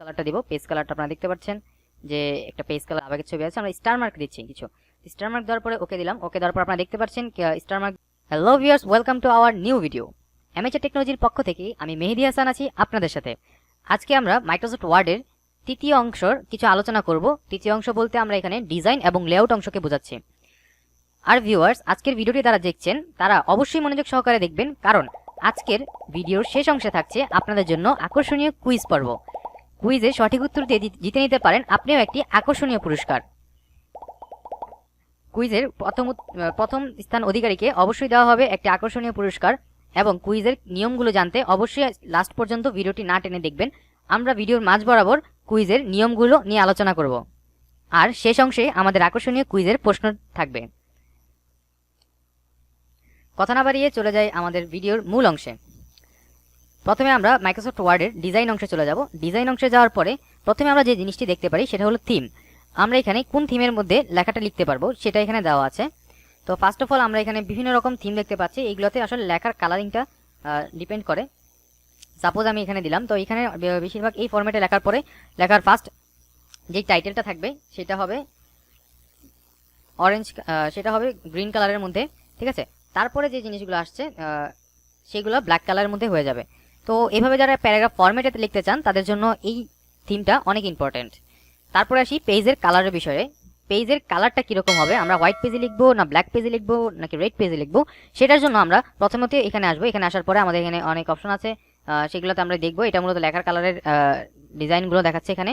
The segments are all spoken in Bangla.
কালারটা দিব। পেজ কালারটা আপনারা দেখতে পাচ্ছেন যে একটা পেজ কালার আবেগের ছবি আছে। আমরা স্টার মার্ক দিচ্ছি কিছু। স্টার মার্ক দেওয়ার পরে ওকে দিলাম। ওকে দেওয়ার পর আপনারা দেখতে পাচ্ছেন star mark. Hello viewers, welcome to our new video. MHA টেকনোলজির পক্ষ থেকে আমি মেহেদি হাসান আছি আপনাদের সাথে। আজকে আমরা মাইক্রোসফট ওয়ার্ডের তৃতীয় অংশের কিছু আলোচনা করব। তৃতীয় অংশ বলতে আমরা এখানে ডিজাইন এবং লেআউট অংশকে বোঝাচ্ছি। আর ভিউয়ার্স, আজকের ভিডিওটি যারা দেখছেন তারা অবশ্যই মনোযোগ সহকারে দেখবেন, কারণ আজকের ভিডিওর শেষ অংশে থাকছে আপনাদের জন্য আকর্ষণীয় কুইজ পর্ব। কুইজে সঠিক উত্তর দিয়ে জিতে নিতে পারেন আপনিও একটি আকর্ষণীয় পুরস্কার। কুইজের প্রথম স্থান অধিকারীকে অবশ্যই দেওয়া হবে একটি আকর্ষণীয় পুরস্কার। এবং কুইজের নিয়মগুলো জানতে অবশ্যই লাস্ট পর্যন্ত ভিডিওটি না টেনে দেখবেন। আমরা ভিডিওর মাঝ বরাবর কুইজের নিয়মগুলো নিয়ে আলোচনা করব, আর শেষ অংশে আমাদের আকর্ষণীয় কুইজের প্রশ্ন থাকবে। কথা না বাড়িয়ে চলে যাই আমাদের ভিডিওর মূল অংশে। প্রথমে আমরা মাইক্রোসফট ওয়ার্ডের ডিজাইন অংশে চলে যাব। ডিজাইন অংশে যাওয়ার পরে প্রথমে আমরা যে জিনিসটি দেখতে পারি সেটা হলো থিম। আমরা এখানে কোন থিমের মধ্যে লেখাটা লিখতে পারবো সেটা এখানে দেওয়া আছে। তো ফার্স্ট অফ অল আমরা এখানে বিভিন্ন রকম থিম দেখতে পাচ্ছি। এইগুলোতে আসলে লেখার কালারিংটা ডিপেন্ড করে। সাপোজ আমি এখানে দিলাম, তো এখানে বেশিরভাগ এই ফরম্যাটে লেখার পরে লেখার ফার্স্ট যে টাইটেলটা থাকবে সেটা হবে অরেঞ্জ, সেটা হবে গ্রিন কালারের মধ্যে, ঠিক আছে। তারপরে যে জিনিসগুলো আসছে সেগুলো ব্ল্যাক কালারের মধ্যে হয়ে যাবে। তো এভাবে যারা প্যারাগ্রাফ ফরম্যাটে লিখতে চান তাদের জন্য এই থিমটা অনেক ইম্পর্টেন্ট। তারপরে আসি পেজের কালারের বিষয়ে। পেজের কালারটা কীরকম হবে, আমরা হোয়াইট পেজে লিখবো না ব্ল্যাক পেজে লিখবো নাকি রেড পেজে লিখবো, সেটার জন্য আমরা প্রথমত এখানে আসবো। এখানে আসার পরে আমাদের এখানে অনেক অপশন আছে, সেগুলোতে আমরা দেখবো। এটা মূলত লেখার কালারের ডিজাইনগুলো দেখাচ্ছে এখানে।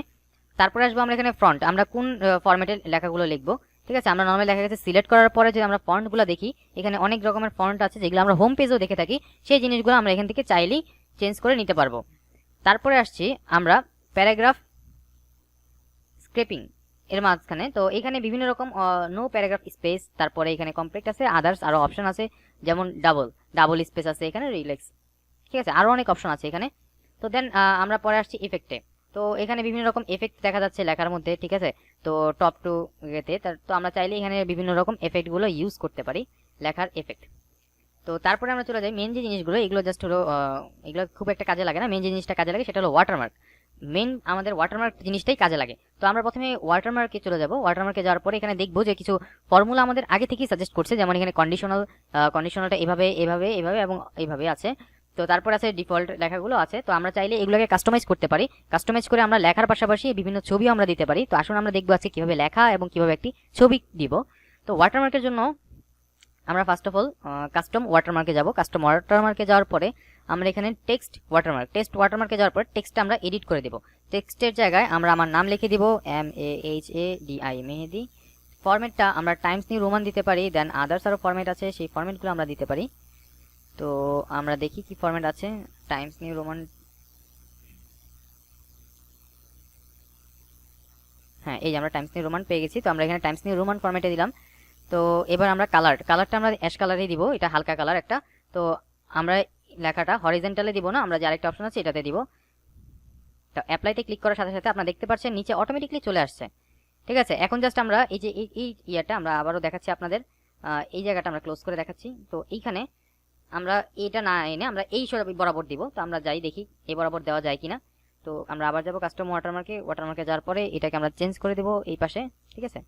তারপরে আসবো আমরা এখানে ফ্রন্ট, আমরা কোন ফরম্যাটের লেখাগুলো লিখবো, ঠিক আছে। আমরা নর্মালি লেখা গেছে সিলেক্ট করার পরে যে আমরা ফন্টগুলো দেখি, এখানে অনেক রকমের ফন্ট আছে যেগুলো আমরা হোম পেজেও দেখে থাকি। সেই জিনিসগুলো আমরা এখান থেকে চাইলেই চেঞ্জ করে নিতে পারবো। তারপরে আসছি আমরা প্যারাগ্রাফ স্ক্রেপিং এর মাঝখানে। তো এখানে বিভিন্ন রকম নো প্যারাগ্রাফ স্পেস, তারপরে এখানে কমপ্লিট আছে, আদার্স আরও অপশন আছে, যেমন ডাবল স্পেস আছে এখানে, রিল্যাক্স, ঠিক আছে, আরও অনেক অপশন আছে এখানে। তো দেন আমরা পরে আসছি ইফেক্টে। তো এখানে বিভিন্ন রকম এফেক্ট দেখা যাচ্ছে লেখার মধ্যে, ঠিক আছে। তো টপ টু এতে তো আমরা চাইলে এখানে বিভিন্ন রকম এফেক্টগুলো ইউজ করতে পারি, লেখার এফেক্ট। তো তারপরে আমরা চলে যাই মেন যে জিনিসগুলো, এগুলো জাস্ট হলো এগুলো খুব একটা কাজে লাগে না। মেন যে জিনিসটা কাজে লাগে সেটা হলো ওয়াটারমার্ক। মেন আমাদের ওয়াটারমার্ক জিনিসটাই কাজে লাগে। তো আমরা প্রথমে ওয়াটারমার্কে চলে যাব। ওয়াটারমার্কে যাওয়ার পরে এখানে দেখবো যে কিছু ফর্মুলা আমাদের আগে থেকেই সাজেস্ট করছে, যেমন এখানে কন্ডিশনালটা এভাবে এভাবে এভাবে এবং এইভাবে আছে। তো তারপর আছে ডিফল্ট লেখাগুলো আছে। তো আমরা চাইলে এগুলোকে কাস্টমাইজ করতে পারি। কাস্টমাইজ করে আমরা লেখার পাশাপাশি বিভিন্ন ছবিও আমরা দিতে পারি। তো আসুন আমরা দেখবো আজকে কিভাবে লেখা এবং কিভাবে একটি ছবি দিব। তো ওয়াটারমার্কের জন্য আমরা ফার্স্ট অফ অল কাস্টম ওয়াটারমার্কে যাব। কাস্টম ওয়াটারমার্কে যাওয়ার পরে আমরা এখানে টেক্সট ওয়াটারমার্কে যাওয়ার পরে টেক্সটটা আমরা এডিট করে দেব। টেক্সটের জায়গায় আমরা আমার নাম লিখে দিব, MAHADI মেহেদি। ফরম্যাটটা আমরা টাইমস নিউ রোমান দিতে পারি, দেন আদার্স আরও ফরম্যাট আছে, সেই ফরম্যাটগুলো আমরা দিতে পারি। তো আমরা দেখি কি ফরম্যাট আছে। টাইমস নিউ রোমান, হ্যাঁ, এই যে আমরা টাইমস নিউ রোমান পেয়ে গেছি। তো আমরা এখানে টাইমস নিউ রোমান ফরম্যাটে দিলাম। তো এবার আমরা কালারটা আমরা অ্যাশ কালারই দিব, এটা হালকা কালার একটা। তো আমরা লেখাটা হরিজন্টালে দিব না, আমরা যে আরেকটা অপশন আছে এটাতে দিব। তো অ্যাপ্লাইতে ক্লিক করার সাথে সাথে আপনারা দেখতে পাচ্ছেন নিচে অটোমেটিকলি চলে আসছে, ঠিক আছে। এখন জাস্ট আমরা এই যে এই ইয়াটা আমরা আবারও দেখাচ্ছি আপনাদের, এই জায়গাটা আমরা ক্লোজ করে দেখাচ্ছি। তো এইখানে আমরা এটা না এনে আমরা এই বরাবর দিব। তো আমরা যাই দেখি এই বরাবর দেওয়া যায় কিনা। তো আমরা আবার যাব কাস্টম ওয়াটারমার্কে যাওয়ার পরে এটাকে আমরা চেঞ্জ করে দেব এই পাশে, ঠিক আছে।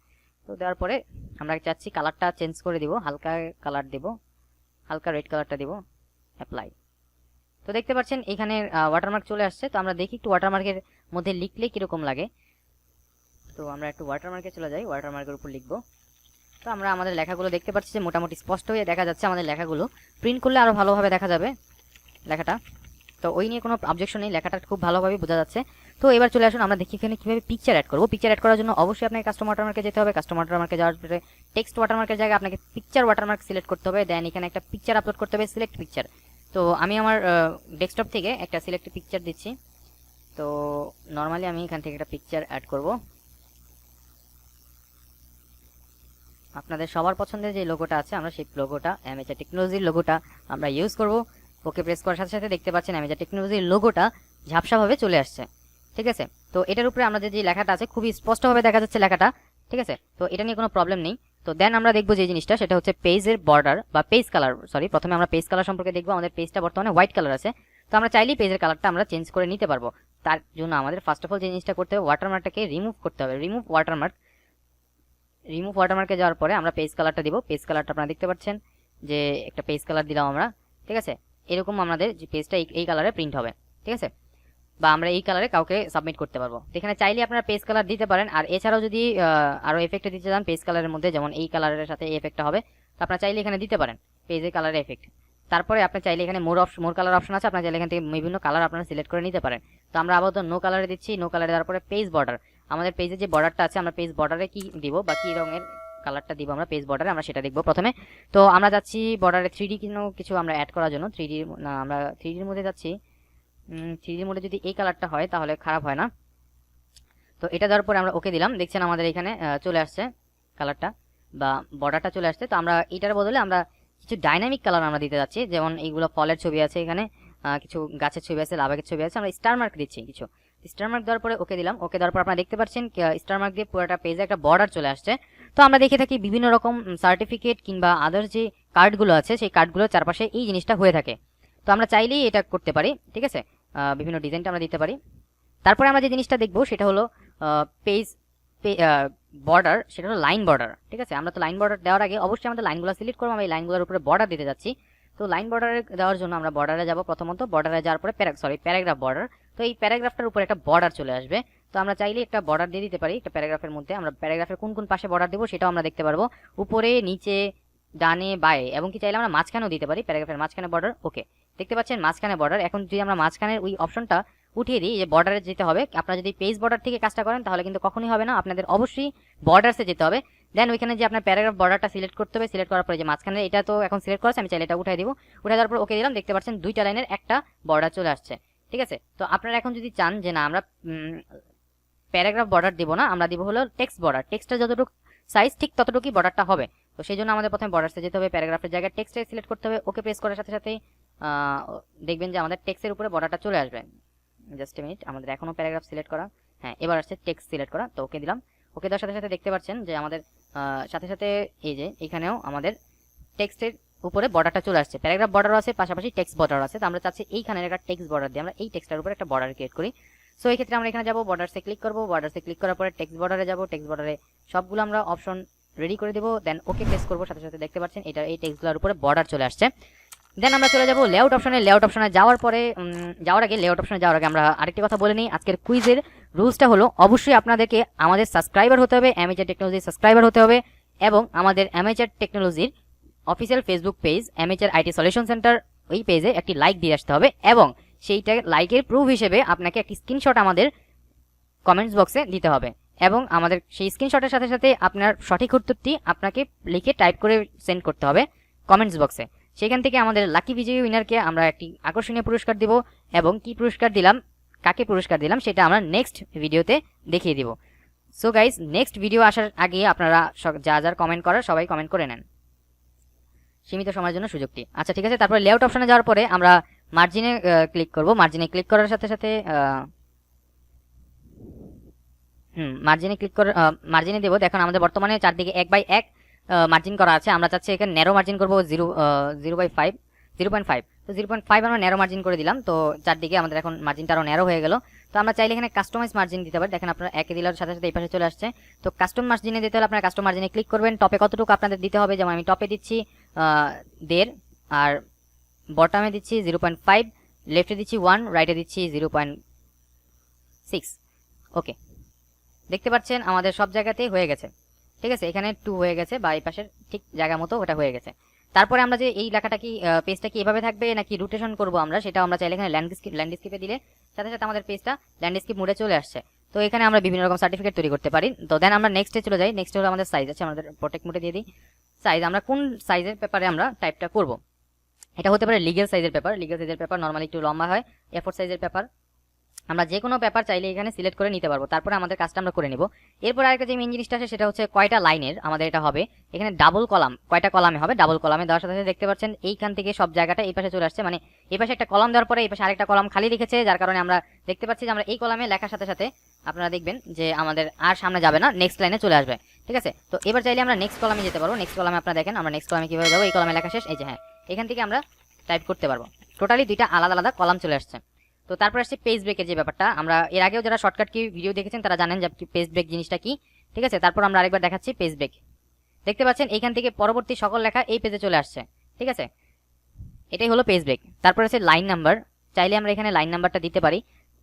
তো দেওয়ার পরে আমরা চাচ্ছি কালারটা চেঞ্জ করে দিব, হালকা কালার দেব, হালকা রেড কালারটা দেব, অ্যাপ্লাই। তো দেখতে পাচ্ছেন এখানে ওয়াটারমার্ক চলে আসছে। তো আমরা দেখি একটু ওয়াটারমার্কের মধ্যে লিখলে কীরকম লাগে। তো আমরা একটু ওয়াটারমার্কে চলে যাই, ওয়াটারমার্কের উপর লিখব। তো আমরা আমাদের লেখাগুলো দেখতে পাচ্ছি যে মোটামুটি স্পষ্ট হয়ে দেখা যাচ্ছে। আমাদের লেখাগুলো প্রিন্ট করলে আরও ভালোভাবে দেখা যাবে লেখাটা। তো ওই নিয়ে কোনো অবজেকশন নেই, লেখাটা খুব ভালোভাবে বোঝা যাচ্ছে। তো এবার চলে আসুন আমরা দেখি এখানে কীভাবে পিকচার অ্যাড করবো। পিকচার অ্যাড করার জন্য অবশ্যই আপনাকে কাস্টম ওয়াটারমার্কে যেতে হবে। কাস্টম ওয়াটারমার্কে যাওয়ার পরে টেক্সট ওয়াটারমার্কের জায়গায় আপনাকে পিকচার ওয়াটারমার্ক সিলেক্ট করতে হবে। দেন এখানে একটা পিকচার আপলোড করতে হবে, সিলেক্ট পিকচার। তো আমি আমার ডেস্কটপ থেকে একটা সিলেক্ট পিকচার দিচ্ছি। তো নর্মালি আমি এখান থেকে একটা পিকচার অ্যাড করব। আপনাদের সবার পছন্দের যে লোগোটা আছে আমরা সেই লোগোটা, এমএচএ টেকনোলজির লোগোটা আমরা ইউজ করব। ওকে প্রেস করার সাথে সাথে দেখতে পাচ্ছেন এমএচএ টেকনোলজির লোগোটা ঝাপসাভাবে চলে আসছে, ঠিক আছে। তো এটার উপরে আমাদের যে লেখাটা আছে খুবই স্পষ্টভাবে দেখা যাচ্ছে লেখাটা, ঠিক আছে। তো এটা নিয়ে কোনো প্রবলেম নেই। তো দেন আমরা দেখবো যে জিনিসটা সেটা হচ্ছে পেজের বর্ডার বা পেজ কালার। প্রথমে আমরা পেজ কালার সম্পর্কে দেখবো। আমাদের পেজটা বর্তমানে হোয়াইট কালার আছে। তো আমরা চাইলেই পেজের কালারটা আমরা চেঞ্জ করে নিতে পারবো। তার জন্য আমাদের ফার্স্ট অফ অল যে জিনিসটা করতে হবে, ওয়াটারমার্কটাকে রিমুভ করতে হবে। রিমুভ ওয়াটারমার্কে যাওয়ার পরে আমরা পেজ কালারটা দিব। পেজ কালারটা আপনারা দেখতে পাচ্ছেন যে একটা পেজ কালার দিলাম আমরা, ঠিক আছে। এরকম আমাদের যে পেজটা এই কালারে প্রিন্ট হবে, ঠিক আছে, বা আমরা এই কালারে কাউকে সাবমিট করতে পারবো। এখানে চাইলে আপনারা পেজ কালার দিতে পারেন। আর এছাড়াও যদি আরো এফেক্ট দিতে চান পেজ কালারের মধ্যে, যেমন এই কালারের সাথে এই এফেক্টটা হবে, তো আপনারা চাইলে এখানে দিতে পারেন পেজের কালারের এফেক্ট। তারপরে আপনি চাইলে এখানে মোর কালার অপশন আছে, আপনারা চাইলে এখান থেকে বিভিন্ন কালার আপনারা সিলেক্ট করে নিতে পারেন। তো আমরা আপাতত নো কালারে দিচ্ছি। নো কালারে দেওয়ার পরে পেজ বর্ডার, আমাদের পেজের যে বর্ডারটা আছে, আমরা পেজ বর্ডারে কি দিব বা কি রঙের কালারটা দিব আমরা পেজ বর্ডারে, আমরা সেটা দেখবো প্রথমে। তো আমরা যাচ্ছি বর্ডারে 3D কিছু আমরা অ্যাড করার জন্য। 3D না, আমরা 3Dর মধ্যে যাচ্ছি। 3D মোডে যদি এই কালারটা হয় তাহলে খারাপ হয় না। তো এটা দেওয়ার পরে আমরা ওকে দিলাম। দেখছেন আমাদের এখানে চলে আসছে কালারটা বা বর্ডারটা চলে আসছে। তো আমরা এটার বদলে আমরা কিছু ডাইনামিক কালার আমরা দিতে যাচ্ছি, যেমন এইগুলো ফলের ছবি আছে, এখানে কিছু গাছের ছবি আছে, লাভাকের ছবি আছে, আমরা স্টার মার্ক দিচ্ছি কিছু। স্টার মার্ক দেওয়ার পরে ওকে দিলাম। ওকে দেওয়ার পর আপনারা দেখতে পাচ্ছেন স্টার মার্ক দিয়ে পুরোটা পেজে একটা বর্ডার চলে আসছে। তো আমরা দেখে থাকি বিভিন্ন রকম সার্টিফিকেট কিংবা আদার্স যে কার্ডগুলো আছে, সেই কার্ডগুলোর চারপাশে এই জিনিসটা হয়ে থাকে। তো আমরা চাইলেই এটা করতে পারি, ঠিক আছে, বিভিন্ন ডিজাইনটা আমরা দিতে পারি। তারপরে আমরা যে জিনিসটা দেখবো সেটা হলো পেজ বর্ডার, সেটা হলো লাইন বর্ডার, ঠিক আছে। আমরা তো লাইন বর্ডার দেওয়ার আগে অবশ্যই আমাদের লাইনগুলো সিলেক্ট করবো। আমরা এই লাইনগুলোর উপরে বর্ডার দিতে যাচ্ছি। তো লাইন বর্ডারে দেওয়ার জন্য আমরা বর্ডারে যাব প্রথমত। বর্ডারে যাওয়ার পরে প্যারাগ্রাফ বর্ডার। তো এই প্যারাগ্রাফটার উপরে একটা বর্ডার চলে আসবে। তো আমরা চাইলে একটা বর্ডার দিয়ে দিতে পারি একটা প্যারাগ্রাফের মধ্যে। আমরা প্যারাগ্রাফের কোন কোন পাশে বর্ডার দেবো সেটাও আমরা দেখতে পারবো, উপরে, নিচে, ডানে, বায়ে, এবং কি চাইলে আমরা মাঝখানেও দিতে পারি, প্যারাগ্রাফের মাঝখানে বর্ডার। ওকে, দেখতে পাচ্ছেন মাঝখানে বর্ডার। এখন যদি আমরা মাঝখানের ওই অপশনটা উঠিয়ে দিই, যে বর্ডারে যেতে হবে, আপনারা যদি পেজ বর্ডার থেকে কাজটা করেন তাহলে কিন্তু কখনোই হবে না, আপনাদের অবশ্যই বর্ডারসে যেতে হবে। দেন ওইখানে যে আপনার প্যারাগ্রাফ বর্ডারটা সিলেক্ট করতে হবে। সিলেক্ট করার পরে যে মাঝখানে এটা তো এখন সিলেক্ট করেছে, আমি চাইলে এটা উঠাই দিব। উঠে দেওয়ার পর ওকে দিলাম। দেখতে পাচ্ছেন দুইটা লাইনের একটা বর্ডার চলে আসছে, ঠিক আছে। তো আপনারা এখন যদি চান যে না আমরা প্যারাগ্রাফ বর্ডার দিব না, আমরা দিব হলো টেক্সট বর্ডার, টেক্সটটা যতটুকু সাইজ ঠিক ততটুকুই বর্ডারটা হবে। তো সেই জন্য আমাদের প্রথমে বর্ডারসে যেতে হবে, প্যারাগ্রাফের জায়গায় টেক্সটে সিলেক্ট করতে হবে। ওকে প্রেস করার সাথে সাথেই দেখবেন যে আমাদের টেক্সটের উপরে বর্ডারটা চলে আসবে। জাস্ট এ মিনিট, আমাদের এখনো প্যারাগ্রাফ সিলেক্ট করা, হ্যাঁ এবার আসছে টেক্সট সিলেক্ট করা। তো ওকে দিলাম। ওকে দেওয়ার সাথে সাথে দেখতে পাচ্ছেন যে আমাদের সাথে সাথে এই যে এখানেও আমাদের টেক্সটের উপরে বর্ডারটা চলে আসছে। প্যারাগ্রাফ বর্ডারও আছে, পাশাপাশি টেক্সট বর্ডার আছে। তো আমরা চাচ্ছি এইখানে একটা টেক্সট বর্ডার দিয়ে আমরা এই টেক্সটের উপরে একটা বর্ডার ক্রিয়েট করি। সো এই ক্ষেত্রে আমরা এখানে যাবো, বর্ডারসে ক্লিক করবো। বর্ডারসে ক্লিক করার পরে টেক্সট বর্ডারে যাবো। টেক্সট বর্ডারে সবগুলো আমরা অপশন রেডি করে দেবো। দেন ওকে প্রেস করবো। সাথে সাথে দেখতে পাচ্ছেন এটা এই টেক্সটগুলোর উপরে বর্ডার চলে আসছে। দেন আমরা চলে যাবো লেআউট অপশনে। লেআউট অপশনে যাওয়ার পরে লেআউট অপশনে যাওয়ার আগে আমরা আরেকটি কথা বলে নিই। আজকের কুইজের রুলসটা হলো অবশ্যই আপনাদেরকে আমাদের সাবস্ক্রাইবার হতে হবে, অ্যামেচার টেকনোলজি সাবস্ক্রাইবার হতে হবে, এবং আমাদের অ্যামেচার টেকনোলজির official Facebook page amateur IT solution centre, ওই পেজে একটি লাইক দিয়ে আসতে হবে, এবং সেইটা লাইকের প্রুফ হিসেবে আপনাকে একটি স্ক্রিনশট আমাদের কমেন্টস বক্সে দিতে হবে, এবং আমাদের সেই স্ক্রিনশটের সাথে সাথে আপনার সঠিক উত্তরটি আপনাকে লিখে টাইপ করে সেন্ড করতে হবে কমেন্টস বক্সে। সেখান থেকে আমাদের লাকি বিজয়ী উইনারকে আমরা একটি আকর্ষণীয় পুরস্কার দিব, এবং কি পুরস্কার দিলাম, কাকে পুরস্কার দিলাম সেটা আমরা নেক্সট ভিডিওতে দেখিয়ে দিব। সো গাইস, নেক্সট ভিডিও আসার আগে আপনারা যা কমেন্ট করার সবাই কমেন্ট করে নেন, সীমিত সময়ের জন্য সুযোগটি। আচ্ছা ঠিক আছে। তারপরে লেআউট অপশনে যাওয়ার পরে আমরা মার্জিনে ক্লিক করব। মার্জিনে ক্লিক করার সাথে সাথে মার্জিনে দেবো। দেখুন আমাদের বর্তমানে চারদিকে 1/1 মার্জিন করা আছে। আমরা চাচ্ছি এখানে ন্যারো মার্জিন করবো 0.5। তো 0.5 আমরা ন্যারো মার্জিন করে দিলাম। তো চারদিকে আমাদের এখন মার্জিনটা আরো ন্যারো হয়ে গেল। তো আমরা চাইলে এখানে কাস্টমাইজ মার্জিন দিতে পারি। দেখেন আপনারা একে দিলার সাথে সাথে এই পাশে চলে আসছে। তো কাস্টম মার্জিনে দিতে হলে আপনারা কাস্টম মার্জিনে ক্লিক করবেন। টপে কতটুকু আপনাদের দিতে হবে, যেমন আমি টপে দিচ্ছি 1.5, আর বটমে দিচ্ছি 0.5, লেফটে দিচ্ছি 1, রাইটে দিচ্ছি 0.6। ওকে, দেখতে পাচ্ছেন আমাদের সব জায়গাতেই হয়ে গেছে, ঠিক আছে। এখানে 2 হয়ে গেছে, বা এই পাশের ঠিক জায়গা মতো ওটা হয়ে গেছে। তারপরে আমরা যে এই লেখাটা কি পেজটা কি এভাবে থাকবে নাকি রোটেশন করব আমরা, সেটা আমরা চাইলে এখানে ল্যান্ডস্কেপে দিলে সাথে সাথে আমাদের পেজটা ল্যান্ডস্কেপ মোডে চলে আসছে। তো এখানে আমরা বিভিন্ন রকম সার্টিফিকেট তৈরি করতে পারি। তো দেন আমরা নেক্সটে চলে যাই। নেক্সট হলো আমাদের সাইজ আছে, আমাদের প্রোটেক্ট মোডে দিয়ে দিই সাইজ। আমরা কোন সাইজের পেপারে আমরা টাইপটা করব, এটা হতে পারে লিগ্যাল সাইজের পেপার। লিগ্যাল সাইজের পেপার নরমালি একটু লম্বা হয়। A4 সাইজের পেপার, আমরা যে কোনো পেপার চাইলে এখানে সিলেক্ট করে নিতে পারবো। তারপরে আমাদের কাজটা আমরা করে নিব। এরপর আরেকটা যে মেইন জিনিসটা আছে সেটা হচ্ছে কয়টা লাইনের আমাদের এটা হবে। এখানে ডাবল কলাম, কয়টা কলামে হবে, ডাবল কলামে দেওয়ার সাথে সাথে দেখতে পাচ্ছেন এইখান থেকে সব জায়গাটা এই পাশে চলে আসছে। মানে এই পাশে একটা কলাম দেওয়ার পরে এই পাশে আরেকটা কলাম খালি রেখেছে, যার কারণে আমরা দেখতে পাচ্ছি যে আমরা এই কলামে লেখার সাথে সাথে আপনারা দেখবেন যে আমাদের আর সামনে যাবে না, নেক্সট লাইনে চলে আসবে, ঠিক আছে। তো এবার চাইলে আমরা নেক্সট কলামে যেতে পারবো। নেক্সট কলামে আপনারা দেখেন আমরা নেক্সট কলামে কিভাবে যাবো। এই কলামে লেখা শেষ, এই যে হ্যাঁ, এখান থেকে আমরা টাইপ করতে পারবো। টোটালি দুইটা আলাদা আলাদা কলাম চলে আসছে। তো তারপর আসছে পেজ ব্রেকের যে ব্যাপারটা, আমরা এর আগেও যারা শর্টকাট কি ভিডিও দেখেছেন তারা জানেন যে পেজ ব্রেক জিনিসটা কি। ঠিক আছে, তারপর আমরা আরেকবার দেখাচ্ছি পেজ ব্রেক। দেখতে পাচ্ছেন এইখান থেকে পরবর্তী সকল লেখা এই পেজে চলে আসছে। ঠিক আছে, এটাই হলো পেজ ব্রেক। তারপর আছে লাইন নাম্বার, চাইলে আমরা এখানে লাইন নাম্বারটা দিতে পারি,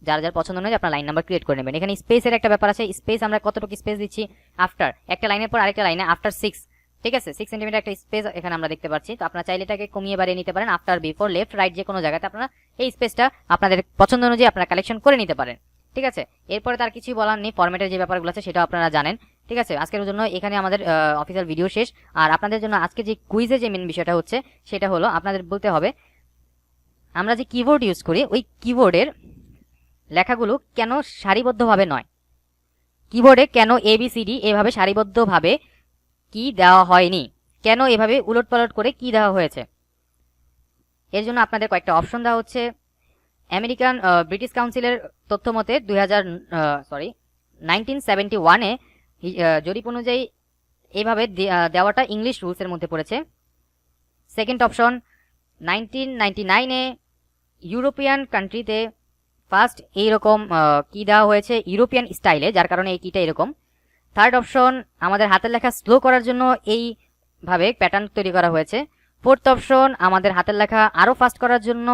যার যার পছন্দ নয় আপনার লাইন নাম্বার ক্রিয়েট করে নেবেন। এখানে স্পেসের একটা ব্যাপার আছে, স্পেস আমরা কতটুকু স্পেস দিচ্ছি, আফটার একটা লাইনের পর আরেকটা লাইনে আফটার 6, ঠিক আছে 6 সেন্টিমিটার একটা স্পেস এখানে আমরা দেখতে পাচ্ছি। তো আপনারা চাইলে এটাকে কমিয়ে বাড়িয়ে নিতে পারেন, আফটার, বিফোর, লেফট, রাইট যে কোনো জায়গাতে আপনারা এই স্পেসটা আপনাদের পছন্দ অনুযায়ী আপনারা কালেকশন করে নিতে পারেন। ঠিক আছে, এরপরে তার কিছুই বলার নেই, ফরম্যাটের যে ব্যাপারগুলো আছে সেটাও আপনারা জানেন। ঠিক আছে, আজকের জন্য এখানে আমাদের অফিসিয়াল ভিডিও শেষ। আর আপনাদের জন্য আজকে যে কুইজে যে মেন বিষয়টা হচ্ছে সেটা হলো আপনাদের বলতে হবে আমরা যে কিবোর্ড ইউজ করি ওই কিবোর্ডের লেখাগুলো কেন সারিবদ্ধভাবে নয়, কিবোর্ডে কেন ABCD এভাবে সারিবদ্ধভাবে কি দেওয়া হয়নি, কেন এভাবে উলটপালট করে কি দেওয়া হয়েছে। এর জন্য আপনাদের কয়েকটা অপশন দেওয়া হচ্ছে। ব্রিটিশ কাউন্সিলের তথ্য মতে 1971-এ জরিপ অনুযায়ী এইভাবে দেওয়াটা ইংলিশ রুলসের মধ্যে পড়েছে। সেকেন্ড অপশন, 1999-এ ইউরোপিয়ান কান্ট্রিতে ফার্স্ট এইরকম কি দেওয়া হয়েছে ইউরোপিয়ান স্টাইলে, যার কারণে এই কিটা এরকম। থার্ড অপশন, আমাদের হাতের লেখা স্লো করার জন্য এইভাবে প্যাটার্ন তৈরি করা হয়েছে। ফোর্থ অপশন, আমাদের হাতের লেখা আরও ফাস্ট করার জন্য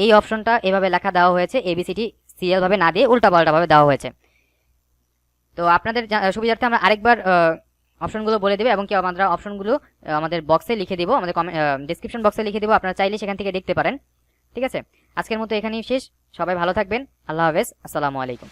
এই অপশনটা এভাবে লেখা দেওয়া হয়েছে, ABCD সিরিয়ালভাবে না দিয়ে উল্টাপাল্টাভাবে দেওয়া হয়েছে। তো আপনাদের সুবিধার্থে আমরা আরেকবার অপশনগুলো বলে দেবো এবং কি আমরা অপশনগুলো আমাদের বক্সে লিখে দেবো, আমাদের ডিসক্রিপশন বক্সে লিখে দেবো, আপনারা চাইলে সেখান থেকে দেখতে পারেন। ঠিক আছে, আজকের মতো এখানেই শেষ। সবাই ভালো থাকবেন, আল্লাহ হাফেজ, আসসালামু আলাইকুম।